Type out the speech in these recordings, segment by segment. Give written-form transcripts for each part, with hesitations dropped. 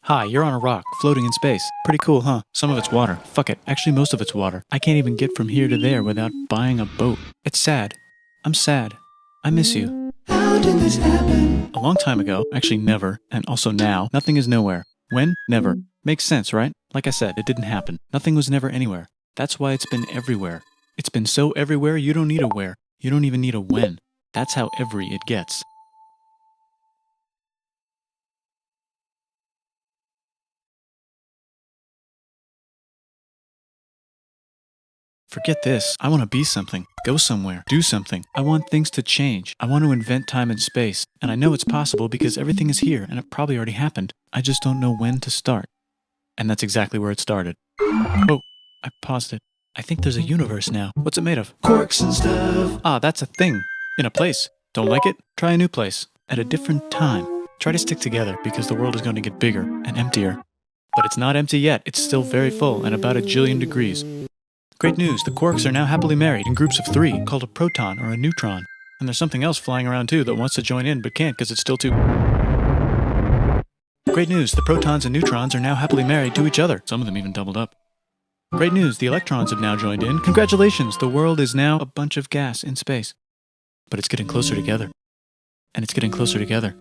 Hi, you're on a rock, floating in space. Pretty cool, huh? Some of it's water. Fuck it. Actually, most of it's water. I can't even get from here to there without buying a boat. It's sad. I'm sad. I miss you. How did this happen? A long time ago, actually never, and also now, nothing is nowhere. When? Never. Makes sense, right? Like I said, it didn't happen. Nothing was never anywhere. That's why it's been everywhere. It's been so everywhere you don't need a where. You don't even need a when. That's how every it gets. Forget this. I want to be something. Go somewhere. Do something. I want things to change. I want to invent time and space. And I know it's possible because everything is here and it probably already happened. I just don't know when to start. And that's exactly where it started. Oh, I paused it. I think there's a universe now. What's it made of? Quirks and stuff. Ah, that's a thing. In a place. Don't like it? Try a new place. At a different time. Try to stick together because the world is going to get bigger and emptier. But it's not empty yet. It's still very full and about 1,000,000,000 degrees. Great news, the quarks are now happily married in groups of 3, called a proton or a neutron. And there's something else flying around too that wants to join in but can't because it's still too... Great news, the protons and neutrons are now happily married to each other. Some of them even doubled up. Great news, the electrons have now joined in. Congratulations, the world is now a bunch of gas in space. But it's getting closer together. And it's getting closer together.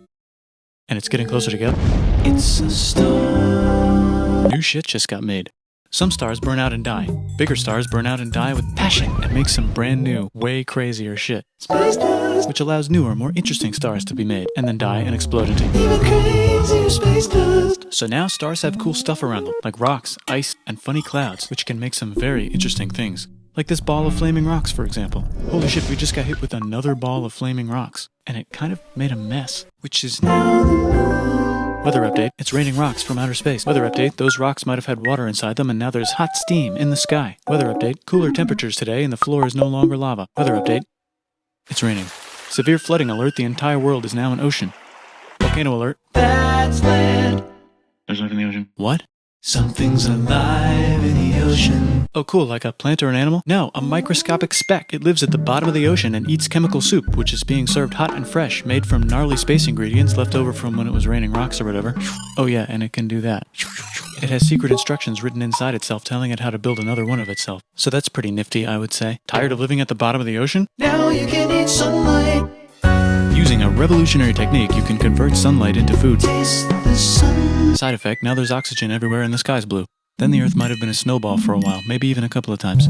And it's getting closer together. It's a star. New shit just got made. Some stars burn out and die. Bigger stars burn out and die with passion and make some brand new, way crazier shit. Space dust. Which allows newer, more interesting stars to be made, and then die and explode into Even crazier space dust. So now stars have cool stuff around them, like rocks, ice, and funny clouds, which can make some very interesting things. Like this ball of flaming rocks, for example. Holy shit, we just got hit with another ball of flaming rocks. And it kind of made a mess, which is now the moon. Weather update, it's raining rocks from outer space. Weather update, those rocks might have had water inside them and now there's hot steam in the sky. Weather update, cooler temperatures today and the floor is no longer lava. Weather update, it's raining. Severe flooding alert, the entire world is now an ocean. Volcano alert. That's land. There's life in the ocean. What? Something's alive in the ocean. Oh cool, like a plant or an animal? No, a microscopic speck. It lives at the bottom of the ocean and eats chemical soup, which is being served hot and fresh, made from gnarly space ingredients left over from when it was raining rocks or whatever. Oh yeah, and it can do that. It has secret instructions written inside itself telling it how to build another one of itself. So that's pretty nifty, I would say. Tired of living at the bottom of the ocean? Now you can eat sunlight. Using a revolutionary technique, you can convert sunlight into food. Taste the sun. Side effect, now there's oxygen everywhere and the sky's blue. Then the Earth might have been a snowball for a while, maybe even a couple of times.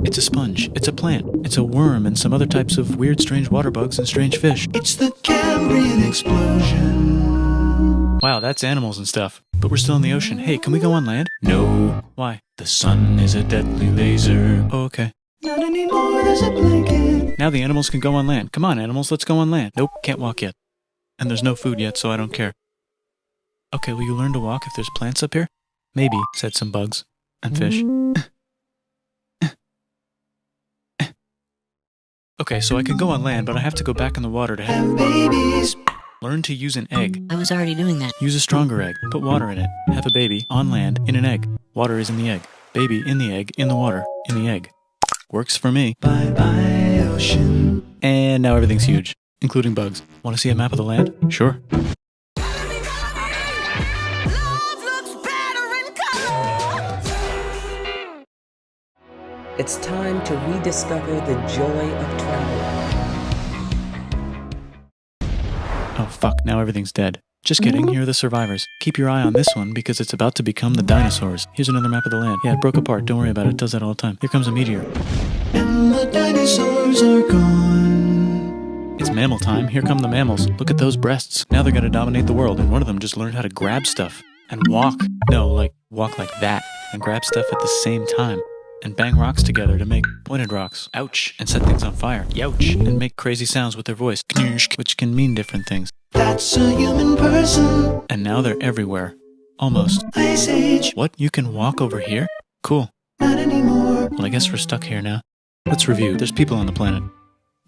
It's a sponge, it's a plant, it's a worm and some other types of weird strange water bugs and strange fish. It's the Cambrian explosion. Wow, that's animals and stuff. But we're still in the ocean. Hey, can we go on land? No. Why? The sun is a deadly laser. Oh, okay. Not anymore, there's a blanket. Now the animals can go on land. Come on, animals, let's go on land. Nope, can't walk yet. And there's no food yet, so I don't care. Okay, will you learn to walk if there's plants up here? Maybe, said some bugs. And fish. Okay, so I can go on land, but I have to go back in the water to Have babies. learn to use an egg. I was already doing that. Use a stronger egg. Put water in it. Have a baby on land in an egg. Water is in the egg. Baby in the egg, in the water, in the egg. Works for me. Bye bye, ocean. And now everything's huge, including bugs. Want to see a map of the land? Sure. It's time to rediscover the joy of travel. Oh fuck, now everything's dead. Just kidding, here are the survivors. Keep your eye on this one because it's about to become the dinosaurs. Here's another map of the land. Yeah, it broke apart, don't worry about it, it does that all the time. Here comes a meteor. And the dinosaurs are gone. It's mammal time, here come the mammals. Look at those breasts. Now they're gonna dominate the world and one of them just learned how to grab stuff. And walk. No, like, walk like that. And grab stuff at the same time. And bang rocks together to make pointed rocks. Ouch. And set things on fire. Youch. And make crazy sounds with their voice. Knirsch, which can mean different things. That's a human person. And now they're everywhere. Almost. Ice Age. What? You can walk over here? Cool. Not anymore. Well, I guess we're stuck here now. Let's review. There's people on the planet.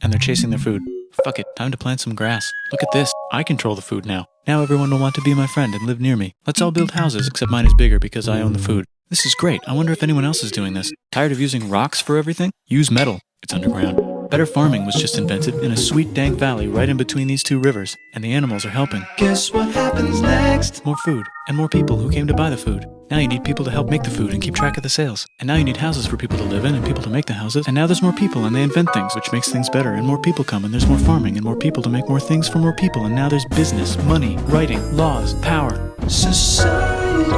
And they're chasing their food. Fuck it. Time to plant some grass. Look at this. I control the food now. Now everyone will want to be my friend and live near me. Let's all build houses, except mine is bigger because I own the food. This is great. I wonder if anyone else is doing this. Tired of using rocks for everything? Use metal. It's underground. Better farming was just invented in a sweet dank valley right in between these two rivers, and the animals are helping. Guess what happens next? More food, and more people who came to buy the food. Now you need people to help make the food and keep track of the sales. And now you need houses for people to live in and people to make the houses. And now there's more people and they invent things, which makes things better. And more people come and there's more farming and more people to make more things for more people. And now there's business, money, writing, laws, power. Society.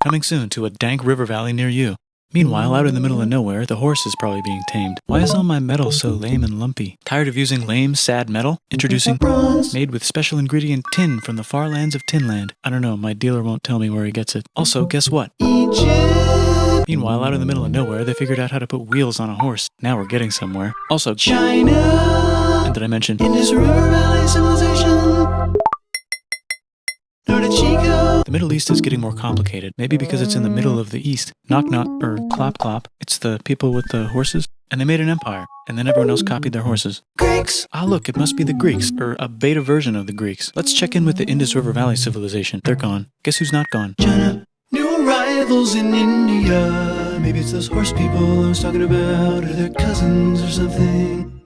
Coming soon to a dank river valley near you. Meanwhile, out in the middle of nowhere, the horse is probably being tamed. Why is all my metal so lame and lumpy? Tired of using lame, sad metal? Introducing bronze, made with special ingredient tin from the far lands of Tinland. I don't know, my dealer won't tell me where he gets it. Also, guess what? Egypt. Meanwhile, out in the middle of nowhere, they figured out how to put wheels on a horse. Now we're getting somewhere. Also, China. and did I mention Indus River Valley civilization. Norte Chico. the Middle East is getting more complicated, maybe because it's in the middle of the East. Knock knock, or clap clap. It's the people with the horses. And they made an empire, and then everyone else copied their horses. Greeks. Ah look, it must be the Greeks, or a beta version of the Greeks. Let's check in with the Indus River Valley civilization. They're gone. Guess who's not gone? China. New arrivals in India. Maybe it's those horse people I was talking about, or their cousins or something.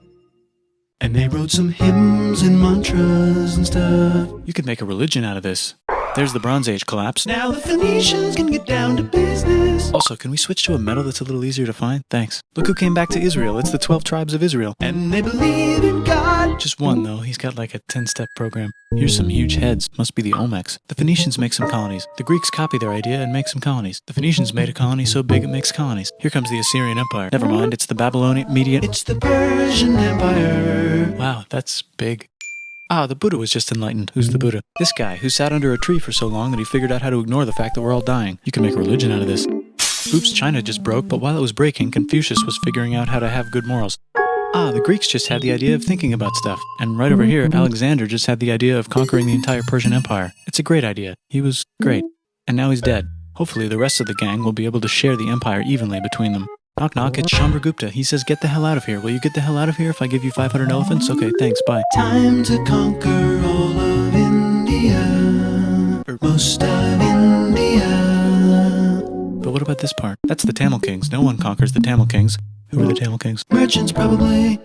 And they wrote some hymns and mantras and stuff. You could make a religion out of this. There's the Bronze Age collapse. Now the Phoenicians can get down to business. Also, can we switch to a metal that's a little easier to find? Thanks. Look who came back to Israel. It's the 12 tribes of Israel. And they believe in God. Just one, though. He's got like a 10-step program. Here's some huge heads. Must be the Olmecs. The Phoenicians make some colonies. The Greeks copy their idea and make some colonies. The Phoenicians made a colony so big it makes colonies. Here comes the Assyrian Empire. Never mind, it's the Babylonian Median. It's the Persian Empire. Wow, that's big. Ah, the Buddha was just enlightened. Who's the Buddha? This guy who sat under a tree for so long that he figured out how to ignore the fact that we're all dying. You can make a religion out of this. Oops, China just broke, but while it was breaking, Confucius was figuring out how to have good morals. Ah, the Greeks just had the idea of thinking about stuff. And right over here, Alexander just had the idea of conquering the entire Persian Empire. It's a great idea. He was great. And now he's dead. Hopefully the rest of the gang will be able to share the empire evenly between them. Knock knock, it's Chandragupta. He says, get the hell out of here. Will you get the hell out of here if I give you 500 elephants? Okay, thanks, bye. Time to conquer all of India. Or most of India. But what about this part? That's the Tamil Kings. No one conquers the Tamil Kings. Who are the Tamil Kings? Merchants probably.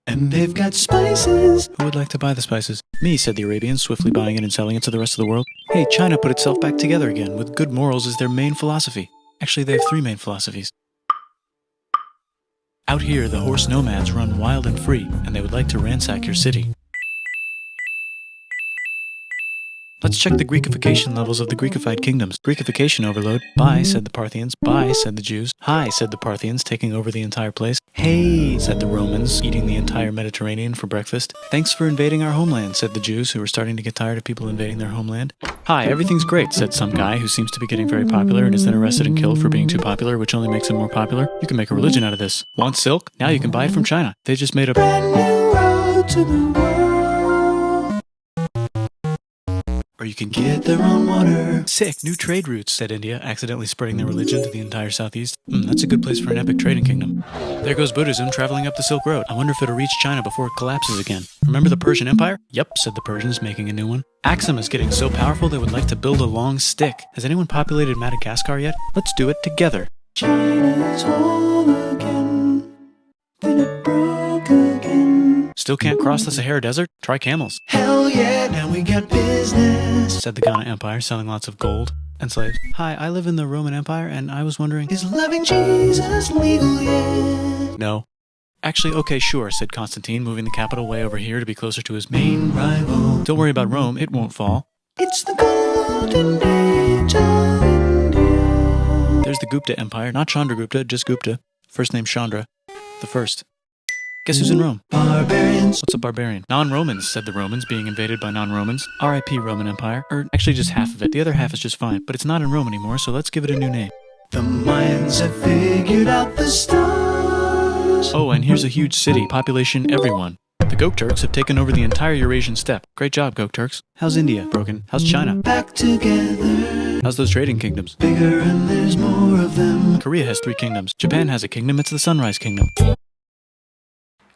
And they've got spices. Who would like to buy the spices? Me, said the Arabians, swiftly buying it and selling it to the rest of the world. Hey, China put itself back together again, with good morals as their main philosophy. Actually, they have 3 main philosophies. Out here, the horse nomads run wild and free, and they would like to ransack your city. Let's check the Greekification levels of the Greekified kingdoms. Greekification overload. Bye, said the Parthians. Bye, said the Jews. Hi, said the Parthians, taking over the entire place. Hey, said the Romans, eating the entire Mediterranean for breakfast. Thanks for invading our homeland, said the Jews, who were starting to get tired of people invading their homeland. Hi, everything's great, said some guy who seems to be getting very popular and is then arrested and killed for being too popular, which only makes him more popular. You can make a religion out of this. Want silk? Now you can buy it from China. They just made a Brand new road to the world. Or you can get their own water. Sick, new trade routes, said India, accidentally spreading their religion to the entire southeast. That's a good place for an epic trading kingdom. There goes Buddhism traveling up the Silk Road. I wonder if it'll reach China before it collapses again. Remember the Persian Empire? Yep, said the Persians, making a new one. Axum is getting so powerful they would like to build a long stick. Has anyone populated Madagascar yet? Let's do it together. China's whole again. Then it broke again. Still can't cross the Sahara Desert? Try camels, Hell yeah, now we got business. said the Ghana Empire, selling lots of gold and slaves. Hi, I live in the Roman Empire, and I was wondering... Is loving Jesus legal yet? No. Actually, okay, sure, said Constantine, moving the capital way over here to be closer to his main... Rival. Don't worry about Rome, it won't fall. It's the golden age of India. There's the Gupta Empire, not Chandragupta, just Gupta. First name Chandra. The first. Guess who's in Rome? Barbarians. What's a barbarian? Non-Romans, said the Romans, being invaded by non-Romans. R.I.P. Roman Empire. Or actually just half of it. The other half is just fine. But it's not in Rome anymore, so let's give it a new name. The Mayans have figured out the stars. Oh, and here's a huge city. Population everyone. The Gokturks have taken over the entire Eurasian steppe. Great job, Gokturks. How's India? Broken. How's China? Back together. How's those trading kingdoms? Bigger and there's more of them. Korea has 3 kingdoms. Japan has a kingdom. It's the Sunrise Kingdom.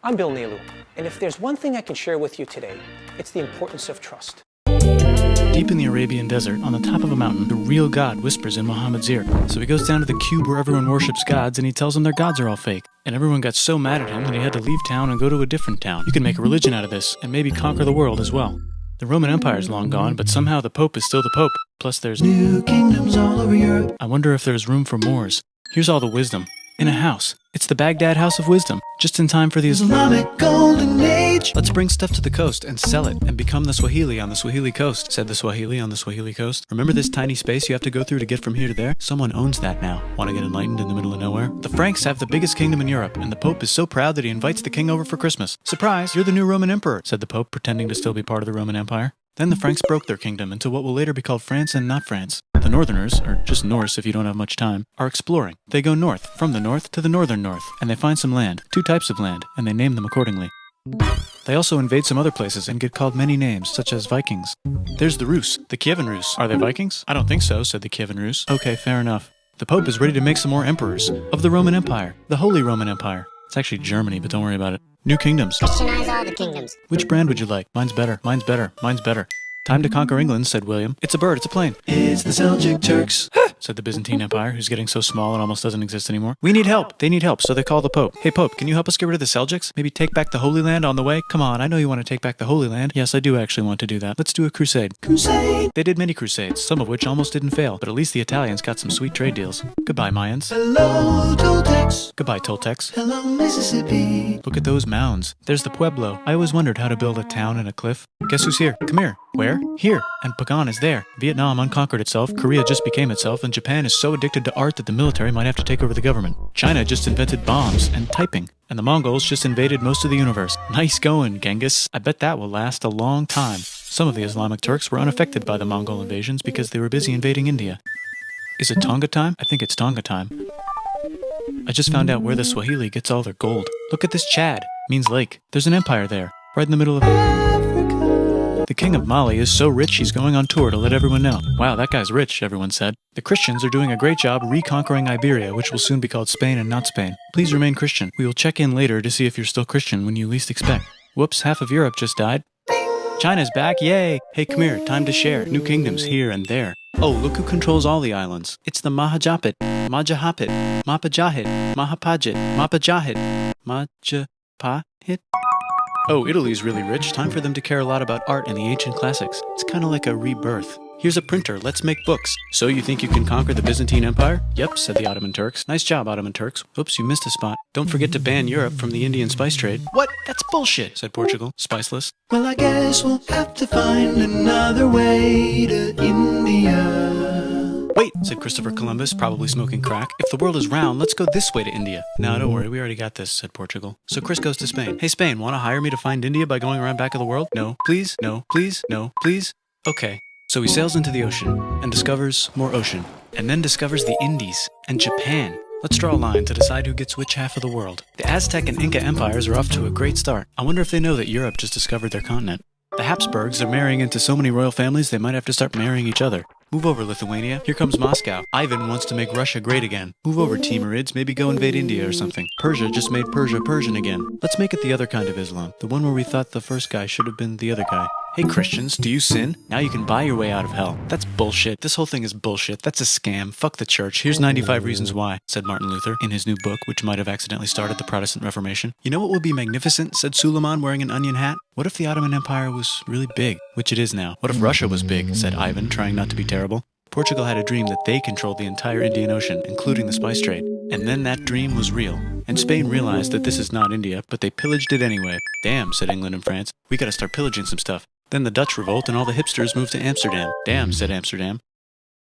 I'm Bill Neilu, and if there's one thing I can share with you today, it's the importance of trust. Do Deep in the Arabian desert, on the top of a mountain, the real God whispers in Muhammad's ear. So he goes down to the cube where everyone worships gods and he tells them their gods are all fake. And everyone got so mad at him that he had to leave town and go to a different town. You can make a religion out of this and maybe conquer the world as well. The Roman Empire's long gone, but somehow the Pope is still the Pope. Plus there's New kingdoms all over Europe. I wonder if there's room for Moors. Here's all the wisdom. In a house. It's the Baghdad House of Wisdom. Just in time for the Islamic Golden Age. Let's bring stuff to the coast and sell it and become the Swahili on the Swahili coast, said the Swahili on the Swahili coast. Remember this tiny space you have to go through to get from here to there? Someone owns that now. Want to get enlightened in the middle of nowhere? The Franks have the biggest kingdom in Europe, and the Pope is so proud that he invites the king over for Christmas. Surprise, you're the new Roman emperor, said the Pope, pretending to still be part of the Roman Empire. Then the Franks broke their kingdom into what will later be called France and not France. The Northerners, or just Norse if you don't have much time, are exploring. They go north, from the north to the northern north, and they find some land, 2 types of land, and they name them accordingly. They also invade some other places and get called many names, such as Vikings. There's the Rus, the Kievan Rus. Are they Vikings? I don't think so, said the Kievan Rus. Okay, fair enough. The Pope is ready to make some more emperors of the Roman Empire, the Holy Roman Empire. It's actually Germany, but don't worry about it. New kingdoms. Christianize all the kingdoms. Which brand would you like? Mine's better, mine's better, mine's better. Time to conquer England, said William. It's a bird, it's a plane. It's the Seljuk Turks. Said the Byzantine Empire, who's getting so small it almost doesn't exist anymore. We need help. They need help, so they call the Pope. Hey Pope, can you help us get rid of the Seljuks? Maybe take back the Holy Land on the way? Come on, I know you want to take back the Holy Land. Yes, I do actually want to do that. Let's do a crusade. Crusade. They did many crusades, some of which almost didn't fail, but at least the Italians got some sweet trade deals. Goodbye, Mayans. Hello, Toltecs. Goodbye, Toltecs. Hello, Mississippi. Look at those mounds. There's the Pueblo. I always wondered how to build a town in a cliff. Guess who's here? Come here. Where? Here. And Pagan is there. Vietnam unconquered itself, Korea just became itself, and Japan is so addicted to art that the military might have to take over the government. China just invented bombs and typing. And the Mongols just invaded most of the universe. Nice going, Genghis. I bet that will last a long time. Some of the Islamic Turks were unaffected by the Mongol invasions because they were busy invading India. Is it Tonga time? I think it's Tonga time. I just found out where the Swahili gets all their gold. Look at this Chad. Means lake. There's an empire there, right in the middle of Africa. The king of Mali is so rich he's going on tour to let everyone know. Wow, that guy's rich, everyone said. The Christians are doing a great job reconquering Iberia, which will soon be called Spain and not Spain. Please remain Christian. We will check in later to see if you're still Christian when you least expect. Whoops, half of Europe just died. China's back, yay! Hey, come here, time to share. New kingdoms here and there. Oh, look who controls all the islands. It's the Mahajapit, Majapahit, Mapajahit, Mahapajit, Mapajahit, Majapahit. Oh, Italy's really rich. Time for them to care a lot about art and the ancient classics. It's kind of like a rebirth. Here's a printer, let's make books. So you think you can conquer the Byzantine Empire? Yep, said the Ottoman Turks. Nice job, Ottoman Turks. Oops, you missed a spot. Don't forget to ban Europe from the Indian spice trade. What? That's bullshit, said Portugal, spiceless. Well, I guess we'll have to find another way to India. Wait, said Christopher Columbus, probably smoking crack. If the world is round, let's go this way to India. No, don't worry, we already got this, said Portugal. So Chris goes to Spain. Hey, Spain, want to hire me to find India by going around back of the world? No, please, no, please, no, please. Okay. So he sails into the ocean and discovers more ocean, and then discovers the Indies and Japan. Let's draw a line to decide who gets which half of the world. The Aztec and Inca empires are off to a great start. I wonder if they know that Europe just discovered their continent. The Habsburgs are marrying into so many royal families they might have to start marrying each other. Move over, Lithuania. Here comes Moscow. Ivan wants to make Russia great again. Move over, Timurids. Maybe go invade India or something. Persia just made Persia Persian again. Let's make it the other kind of Islam. The one where we thought the first guy should have been the other guy. Hey Christians, do you sin? Now you can buy your way out of hell. That's bullshit. This whole thing is bullshit. That's a scam. Fuck the church. Here's 95 Reasons Why, said Martin Luther in his new book, which might have accidentally started the Protestant Reformation. You know what would be magnificent, said Suleiman wearing an onion hat? What if the Ottoman Empire was really big, which it is now? What if Russia was big, said Ivan, trying not to be terrible. Portugal had a dream that they controlled the entire Indian Ocean, including the spice trade. And then that dream was real. And Spain realized that this is not India, but they pillaged it anyway. Damn, said England and France. We gotta start pillaging some stuff. Then the Dutch revolt and all the hipsters moved to Amsterdam. Damn, said Amsterdam.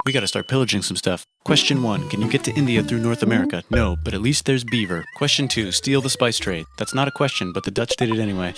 We gotta start pillaging some stuff. Question 1, can you get to India through North America? No, but at least there's beaver. Question 2, steal the spice trade. That's not a question, but the Dutch did it anyway.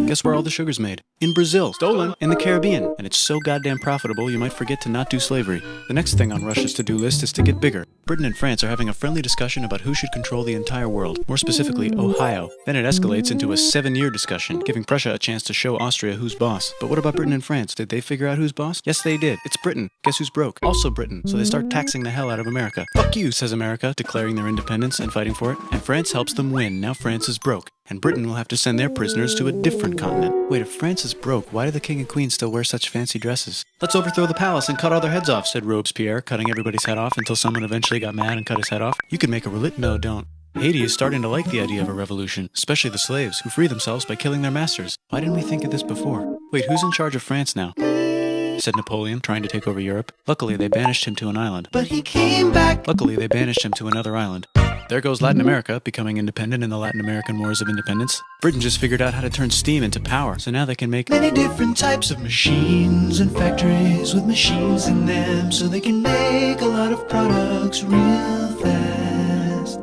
Guess where all the sugar's made? In Brazil. Stolen. In the Caribbean. And it's so goddamn profitable you might forget to not do slavery. The next thing on Russia's to-do list is to get bigger. Britain and France are having a friendly discussion about who should control the entire world, more specifically Ohio. Then it escalates into a 7-year discussion, giving Prussia a chance to show Austria who's boss. But what about Britain and France? Did they figure out who's boss? Yes, they did. It's Britain. Guess who's broke? Also Britain. So they start taxing the hell out of America. Fuck you, says America, declaring their independence and fighting for it. And France helps them win. Now France is broke. and Britain will have to send their prisoners to a different continent. Wait, if France is broke, why do the king and queen still wear such fancy dresses? Let's overthrow the palace and cut all their heads off, said Robespierre, cutting everybody's head off until someone eventually got mad and cut his head off. You could make a No, don't. Haiti is starting to like the idea of a revolution, especially the slaves, who free themselves by killing their masters. Why didn't we think of this before? Wait, who's in charge of France now? Said Napoleon, trying to take over Europe. Luckily, they banished him to an island. But he came back. Luckily, they banished him to another island. There goes Latin America, becoming independent in the Latin American Wars of Independence. Britain just figured out how to turn steam into power, so now they can make Many different types of machines and factories with machines in them, so they can make a lot of products real fast.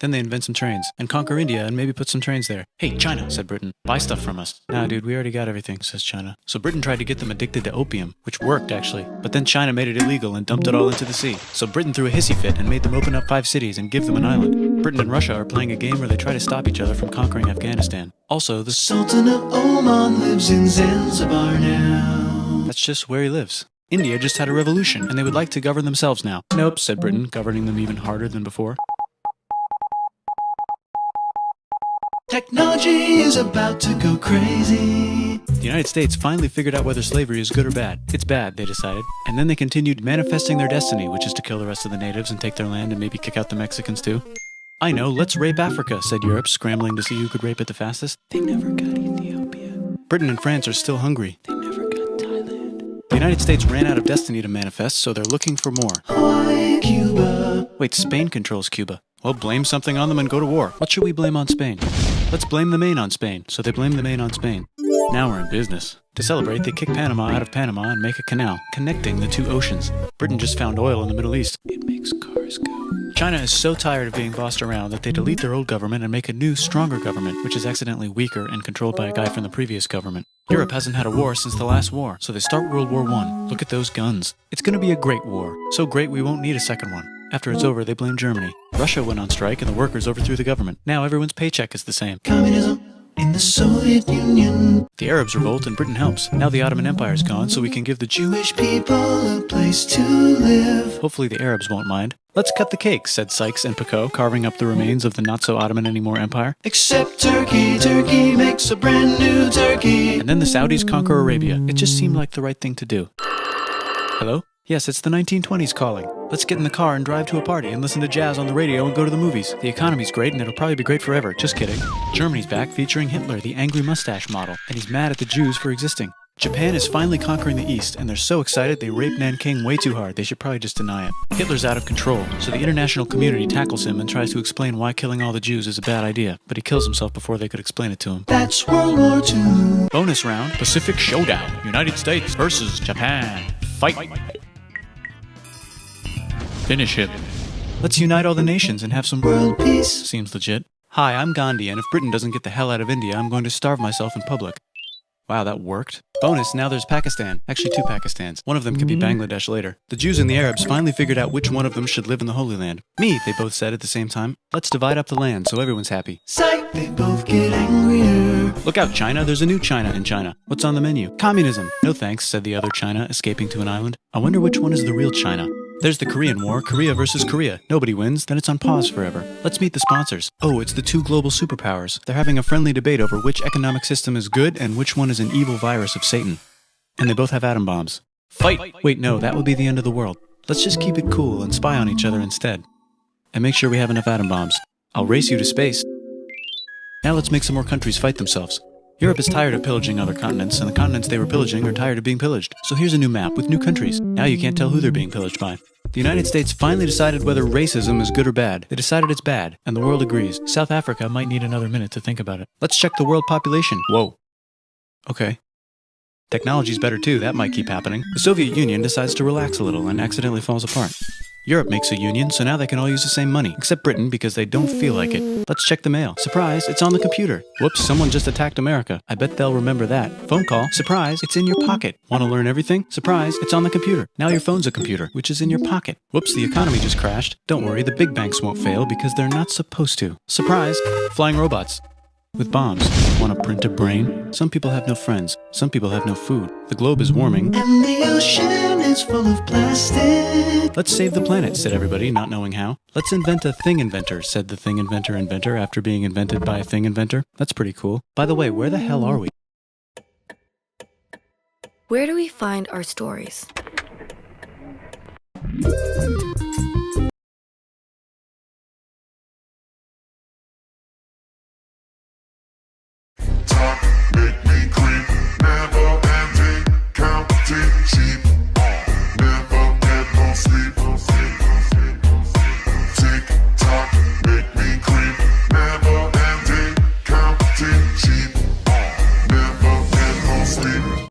Then they invent some trains, and conquer India and maybe put some trains there. Hey, China, said Britain, buy stuff from us. Nah, dude, we already got everything, says China. So Britain tried to get them addicted to opium, which worked, actually. But then China made it illegal and dumped it all into the sea. So Britain threw a hissy fit and made them open up 5 cities and give them an island. Britain and Russia are playing a game where they try to stop each other from conquering Afghanistan. Also, the Sultan of Oman lives in Zanzibar now. That's just where he lives. India just had a revolution, and they would like to govern themselves now. Nope, said Britain, governing them even harder than before. Technology is about to go crazy. The United States finally figured out whether slavery is good or bad. It's bad, they decided. And then they continued manifesting their destiny, which is to kill the rest of the natives and take their land and maybe kick out the Mexicans too. I know, let's rape Africa, said Europe, scrambling to see who could rape it the fastest. They never got Ethiopia. Britain and France are still hungry. They never got Thailand. The United States ran out of destiny to manifest, so they're looking for more. Hawaii, Cuba. Wait, Spain controls Cuba. Well, blame something on them and go to war. What should we blame on Spain? Let's blame the Maine on Spain. So they blame the Maine on Spain. Now we're in business. To celebrate, they kick Panama out of Panama and make a canal, connecting the 2 oceans. Britain just found oil in the Middle East. It makes cars go. China is so tired of being bossed around that they delete their old government and make a new, stronger government, which is accidentally weaker and controlled by a guy from the previous government. Europe hasn't had a war since the last war, so they start World War I. Look at those guns. It's gonna be a great war. So great we won't need a second one. After it's over, they blame Germany. Russia went on strike and the workers overthrew the government. Now everyone's paycheck is the same. Communism in the Soviet Union. The Arabs revolt and Britain helps. Now the Ottoman Empire's gone, so we can give the Jewish people a place to live. Hopefully the Arabs won't mind. Let's cut the cake, said Sykes and Picot, carving up the remains of the not-so-Ottoman-anymore empire. Except Turkey. Turkey makes a brand new Turkey. And then the Saudis conquer Arabia. It just seemed like the right thing to do. Hello? Yes, it's the 1920s calling. Let's get in the car and drive to a party and listen to jazz on the radio and go to the movies. The economy's great and it'll probably be great forever. Just kidding. Germany's back featuring Hitler, the angry mustache model, and he's mad at the Jews for existing. Japan is finally conquering the East, and they're so excited they rape Nanking way too hard. They should probably just deny it. Hitler's out of control, so the international community tackles him and tries to explain why killing all the Jews is a bad idea, but he kills himself before they could explain it to him. That's World War II. Bonus round, Pacific Showdown. United States versus Japan. Fight! Finish him. Let's unite all the nations and have some World peace. Seems legit. Hi, I'm Gandhi, and if Britain doesn't get the hell out of India, I'm going to starve myself in public. Wow, that worked. Bonus, now there's Pakistan. Actually, 2 Pakistans. One of them could be Bangladesh later. The Jews and the Arabs finally figured out which one of them should live in the Holy Land. Me, they both said at the same time. Let's divide up the land so everyone's happy. Psych, they both get angrier. Look out, China. There's a new China in China. What's on the menu? Communism. No thanks, said the other China, escaping to an island. I wonder which one is the real China. There's the Korean War, Korea versus Korea. Nobody wins, then it's on pause forever. Let's meet the sponsors. Oh, it's the 2 global superpowers. They're having a friendly debate over which economic system is good and which one is an evil virus of Satan. And they both have atom bombs. Fight! Wait, no, that would be the end of the world. Let's just keep it cool and spy on each other instead. And make sure we have enough atom bombs. I'll race you to space. Now let's make some more countries fight themselves. Europe is tired of pillaging other continents, and the continents they were pillaging are tired of being pillaged. So here's a new map with new countries. Now you can't tell who they're being pillaged by. The United States finally decided whether racism is good or bad. They decided it's bad, and the world agrees. South Africa might need another minute to think about it. Let's check the world population. Whoa. Okay. Technology's better too, that might keep happening. The Soviet Union decides to relax a little and accidentally falls apart. Europe makes a union, so now they can all use the same money, except Britain because they don't feel like it. Let's check the mail. Surprise, it's on the computer. Whoops, someone just attacked America. I bet they'll remember that. Phone call. Surprise, it's in your pocket. Want to learn everything? Surprise, it's on the computer. Now your phone's a computer, which is in your pocket. Whoops, the economy just crashed. Don't worry, the big banks won't fail because they're not supposed to. Surprise, flying robots. with bombs. Want to print a brain? Some people have no friends. Some people have no food. The globe is warming. And the ocean is full of plastic. Let's save the planet, said everybody, not knowing how. Let's invent a thing inventor, said the thing inventor after being invented by a thing inventor. That's pretty cool. By the way, where the hell are we? Where do we find our stories?